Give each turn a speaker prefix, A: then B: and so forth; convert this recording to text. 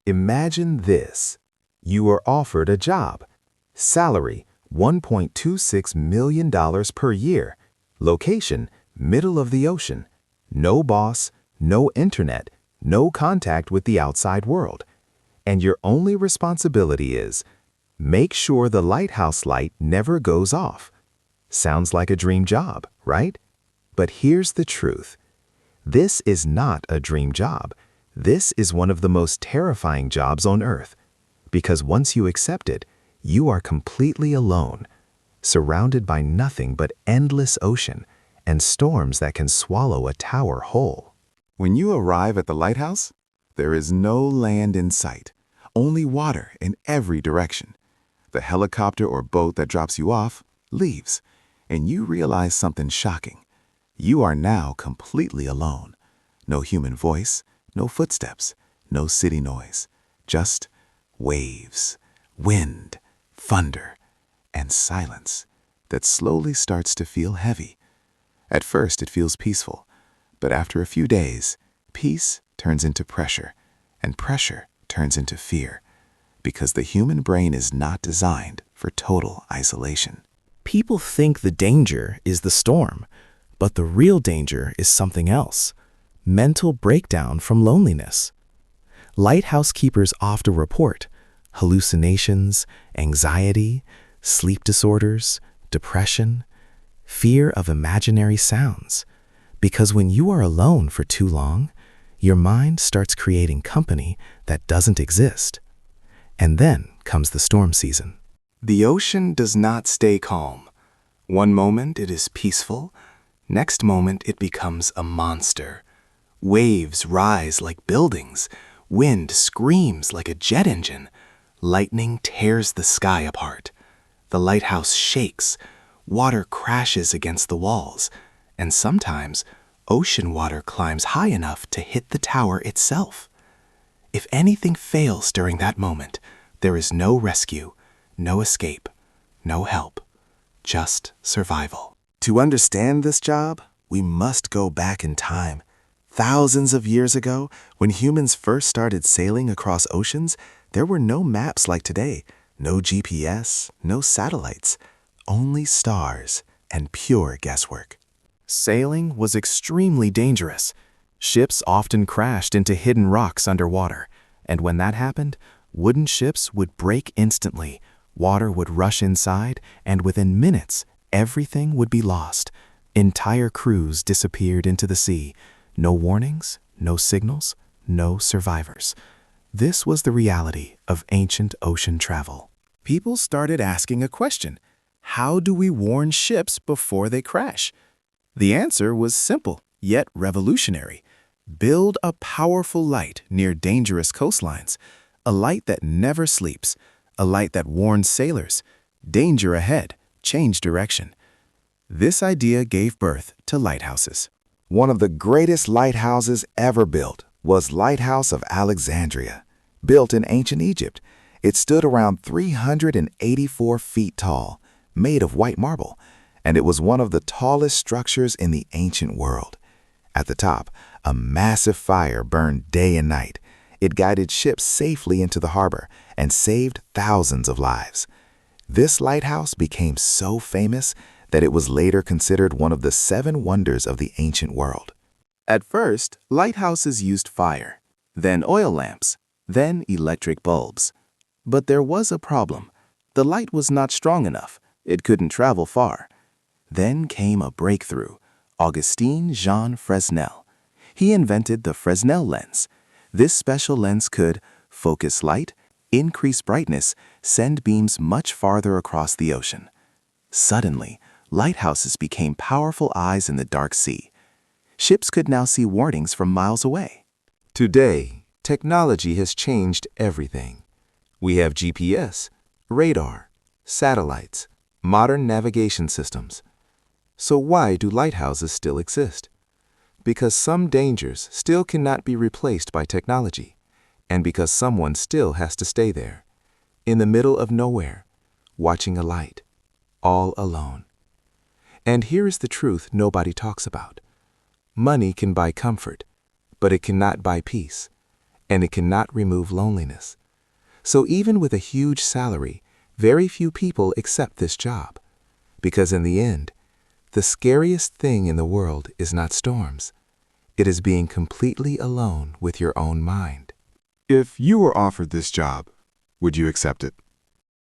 A: Imagine this. You are offered a job. Salary, $1.26 million per year. Location, middle of the ocean. No boss, no internet, no contact with the outside world. And your only responsibility is, make sure the lighthouse light never goes off. Sounds like a dream job, right? But here's the truth. This is not a dream job. This is one of the most terrifying jobs on earth. Because once you accept it, you are completely alone, surrounded by nothing but endless ocean and storms that can swallow a tower whole.
B: When you arrive at the lighthouse, there is no land in sight, only water in every direction. The helicopter or boat that drops you off leaves, and you realize something shocking. You are now completely alone. No human voice, no footsteps, no city noise, just waves, wind, thunder, and silence that slowly starts to feel heavy. At first, it feels peaceful, but after a few days, peace turns into pressure, and pressure turns into fear, because the human brain is not designed for total isolation.
C: People think the danger is the storm, but the real danger is something else: mental breakdown from loneliness. Lighthouse keepers often report hallucinations, anxiety, sleep disorders, depression, fear of imaginary sounds. Because when you are alone for too long, your mind starts creating company that doesn't exist. And then comes the storm season.
D: The ocean does not stay calm. One moment it is peaceful, next moment it becomes a monster. Waves rise like buildings, wind screams like a jet engine, lightning tears the sky apart. The lighthouse shakes, water crashes against the walls, and sometimes ocean water climbs high enough to hit the tower itself. If anything fails during that moment, there is no rescue, no escape, no help, just survival.
A: To understand this job, we must go back in time. Thousands of years ago, when humans first started sailing across oceans, there were no maps like today, no GPS, no satellites, only stars and pure guesswork.
C: Sailing was extremely dangerous. Ships often crashed into hidden rocks underwater, and when that happened, wooden ships would break instantly, water would rush inside, and within minutes, everything would be lost. Entire crews disappeared into the sea. No warnings, no signals, no survivors. This was the reality of ancient ocean travel. People started asking a question: how do we warn ships before they crash? The answer was simple, yet revolutionary. Build a powerful light near dangerous coastlines, a light that never sleeps, a light that warns sailors, danger ahead, change direction. This idea gave birth to lighthouses.
A: One of the greatest lighthouses ever built was Lighthouse of Alexandria. Built in ancient Egypt, it stood around 384 feet tall, made of white marble, and it was one of the tallest structures in the ancient world. At the top, a massive fire burned day and night. It guided ships safely into the harbor and saved thousands of lives. This lighthouse became so famous that it was later considered one of the 7 wonders of the ancient world.
D: At first, lighthouses used fire, then oil lamps, then electric bulbs. But there was a problem. The light was not strong enough. It couldn't travel far. Then came a breakthrough: Augustin Jean Fresnel. He invented the Fresnel lens. This special lens could focus light, increase brightness, send beams much farther across the ocean. Suddenly, lighthouses became powerful eyes in the dark sea. Ships could now see warnings from miles away.
A: Today, technology has changed everything. We have GPS, radar, satellites, modern navigation systems. So why do lighthouses still exist? Because some dangers still cannot be replaced by technology, and because someone still has to stay there, in the middle of nowhere, watching a light, all alone. And here is the truth nobody talks about. Money can buy comfort, but it cannot buy peace.
D: and it cannot remove loneliness. So even with a huge salary, very few people accept this job. Because in the end, the scariest thing in the world is not storms. It is being completely alone with your own mind.
B: If you were offered this job, would you accept it?